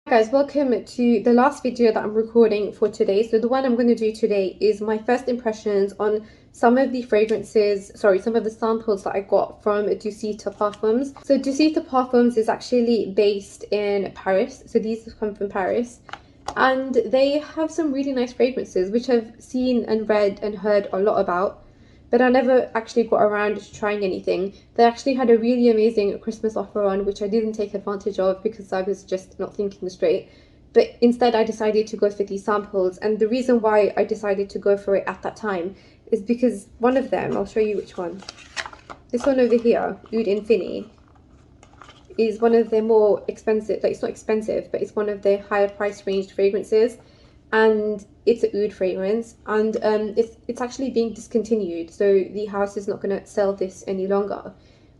Guys, welcome to the last video that I'm recording for today. So the one I'm going to do today is my first impressions on some of the some of the samples that I got from Dusita Parfums. So Dusita Parfums is actually based in Paris. So these come from Paris. And they have some really nice fragrances, which I've seen and read and heard a lot about. But I never actually got around to trying anything. They actually had a really amazing Christmas offer on, which I didn't take advantage of because I was just not thinking straight. But instead I decided to go for these samples, and the reason why I decided to go for it at that time is because one of them, I'll show you which one. This one over here, Oud Infini, is one of their more expensive, like it's not expensive, but it's one of their higher price range fragrances. And it's an oud fragrance, and it's actually being discontinued, so the house is not going to sell this any longer,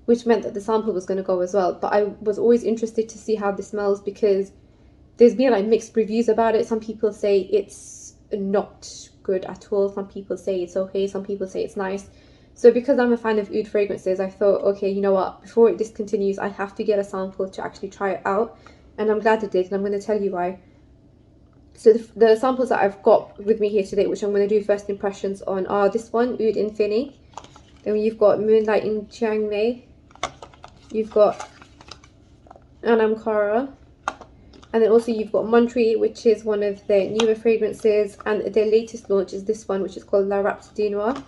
which meant that the sample was going to go as well. But I was always interested to see how this smells because there's been like mixed reviews about it. Some people say it's not good at all, some people say it's okay, some people say it's nice. So because I'm a fan of oud fragrances, I thought, okay, you know what, before it discontinues I have to get a sample to actually try it out, and I'm glad I did, and I'm going to tell you why. So the samples that I've got with me here today, which I'm going to do first impressions on, are this one, Oud Infini. Then you've got Moonlight in Chiang Mai. You've got Anam Cara. And then also you've got Monterey, which is one of their newer fragrances. And their latest launch is this one, which is called La Rhapsodie Noire.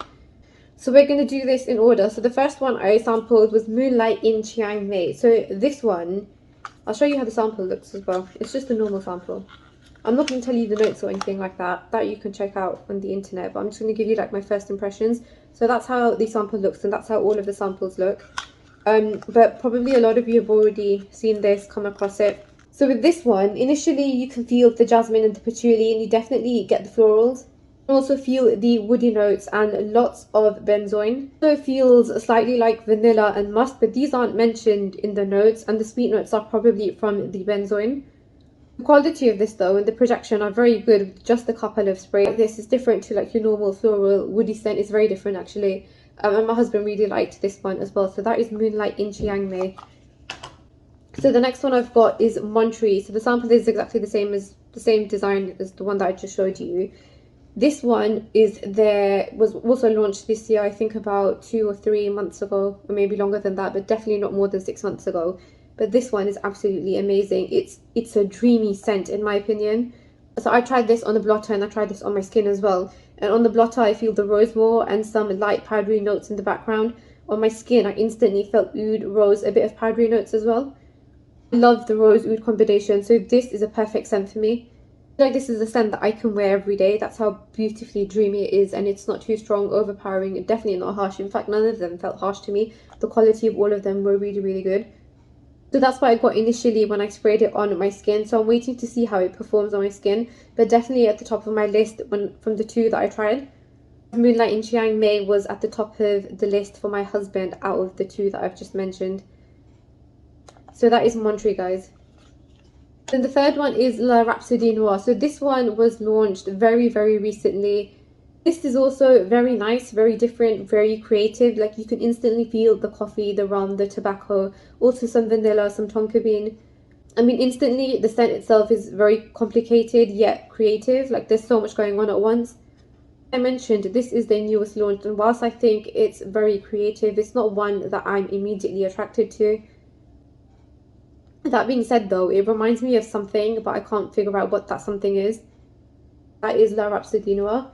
So we're going to do this in order. So the first one I sampled was Moonlight in Chiang Mai. So this one, I'll show you how the sample looks as well. It's just a normal sample. I'm not going to tell you the notes or anything like that. That you can check out on the internet. But I'm just going to give you like my first impressions. So that's how the sample looks, and that's how all of the samples look. But probably a lot of you have already seen this, come across it. So with this one, initially you can feel the jasmine and the patchouli, and you definitely get the florals. You also feel the woody notes and lots of benzoin. It also feels slightly like vanilla and musk, but these aren't mentioned in the notes, and the sweet notes are probably from the benzoin. The quality of this though and the projection are very good with just a couple of sprays. This is different to like your normal floral woody scent. It's very different actually. And my husband really liked this one as well. So that is Moonlight in Chiang Mai. So the next one I've got is Monterey. So the sample is exactly the same design as the one that I just showed you. This one was also launched this year, I think about 2 or 3 months ago, or maybe longer than that, but definitely not more than 6 months ago. But this one is absolutely amazing. It's a dreamy scent in my opinion. So I tried this on the blotter and I tried this on my skin as well. And on the blotter I feel the rose more and some light powdery notes in the background. On my skin I instantly felt oud, rose, a bit of powdery notes as well. I love the rose oud combination, so this is a perfect scent for me. I feel like this is a scent that I can wear every day. That's how beautifully dreamy it is, and it's not too strong, overpowering, and definitely not harsh. In fact, none of them felt harsh to me. The quality of all of them were really, really good. So that's what I got initially when I sprayed it on my skin. So I'm waiting to see how it performs on my skin. But definitely at the top of my list from the two that I tried. Moonlight in Chiang Mai was at the top of the list for my husband out of the two that I've just mentioned. So that is Monterey, guys. Then the third one is La Rhapsodie Noire. So this one was launched very, very recently. This is also very nice, very different, very creative. Like you can instantly feel the coffee, the rum, the tobacco, also some vanilla, some tonka bean. I mean, instantly the scent itself is very complicated yet creative. Like there's so much going on at once. I mentioned this is their newest launch, and whilst I think it's very creative, it's not one that I'm immediately attracted to. That being said though, it reminds me of something, but I can't figure out what that something is. That is La Rhapsodie Noire.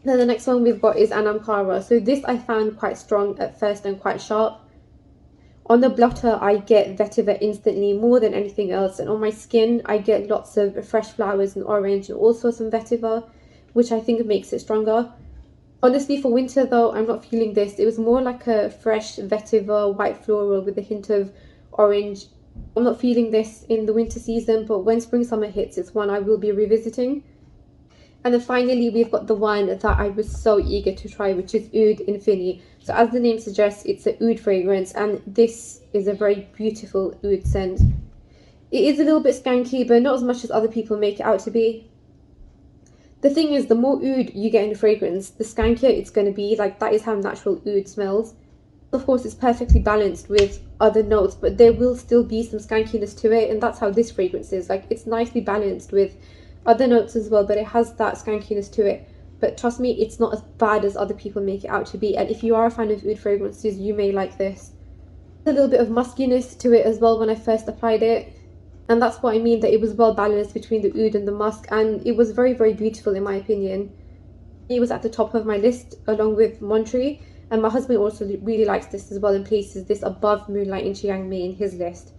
Then the next one we've got is Anam Cara. So this I found quite strong at first and quite sharp. On the blotter I get vetiver instantly more than anything else, and on my skin I get lots of fresh flowers and orange and also some vetiver, which I think makes it stronger. Honestly, for winter though, I'm not feeling this. It was more like a fresh vetiver, white floral with a hint of orange. I'm not feeling this in the winter season, but when spring summer hits, it's one I will be revisiting. And then finally we've got the one that I was so eager to try, which is Oud Infini. So as the name suggests, it's an oud fragrance, and this is a very beautiful oud scent. It is a little bit skanky, but not as much as other people make it out to be. The thing is, the more oud you get in a fragrance, the skankier it's going to be. Like that is how natural oud smells. Of course, it's perfectly balanced with other notes, but there will still be some skankiness to it, and that's how this fragrance is. Like, it's nicely balanced with other notes as well, but it has that skankiness to it. But trust me, it's not as bad as other people make it out to be. And if you are a fan of oud fragrances, you may like this. A little bit of muskiness to it as well when I first applied it, and that's what I mean, that it was well balanced between the oud and the musk, and it was very, very beautiful in my opinion. It was at the top of my list along with Monterey, and my husband also really likes this as well and places this above Moonlight in Chiang Mai in his list.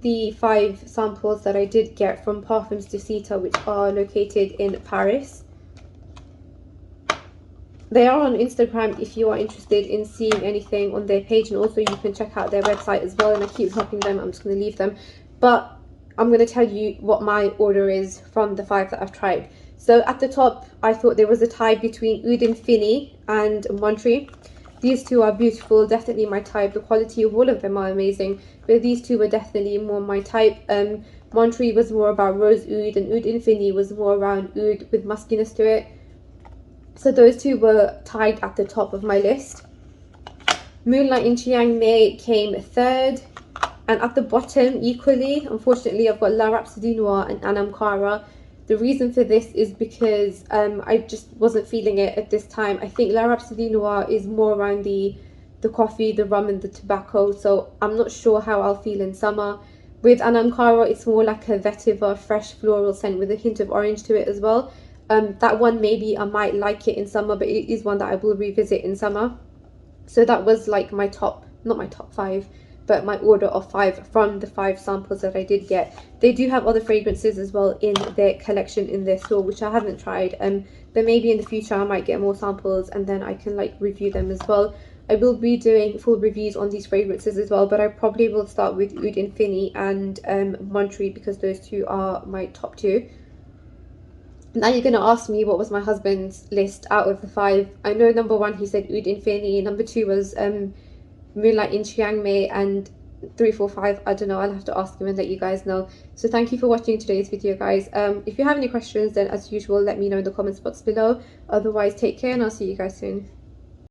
The 5 samples that I did get from Parfums Dusita, which are located in Paris. They are on Instagram if you are interested in seeing anything on their page, and also you can check out their website as well, and I keep dropping them. I'm just going to leave them, but I'm going to tell you what my order is from the 5 that I've tried. So at the top, I thought there was a tie between Oud Infini and Monterey. These two are beautiful, definitely my type. The quality of all of them are amazing, but these two were definitely more my type. Monterey was more about rose oud, and Oud Infini was more around oud with muskiness to it. So those two were tied at the top of my list. Moonlight in Chiang Mai came 3rd. And at the bottom, equally, unfortunately, I've got La Rhapsodie Noire and Anam Cara. The reason for this is because I just wasn't feeling it at this time. I think La Rhapsodie Noire is more around the coffee, the rum and the tobacco, so I'm not sure how I'll feel in summer. With Anam Cara, it's more like a vetiver, fresh floral scent with a hint of orange to it as well. That one, maybe I might like it in summer, but it is one that I will revisit in summer. So that was like my top, not my top 5, but my order of 5 from the 5 samples that I did get. They do have other fragrances as well in their collection in their store, which I haven't tried, but maybe in the future I might get more samples and then I can like review them as well. I will be doing full reviews on these fragrances as well, but I probably will start with Oud Infini and Monterey, because those two are my top 2. Now you're going to ask me what was my husband's list out of the 5. I know number 1 he said Oud Infini, number 2 was Moonlight in Chiang Mai, and 3, 4, 5, I don't know, I'll have to ask him and let you guys know. So thank you for watching today's video, guys. If you have any questions, then as usual let me know in the comment box below. Otherwise, take care and I'll see you guys soon.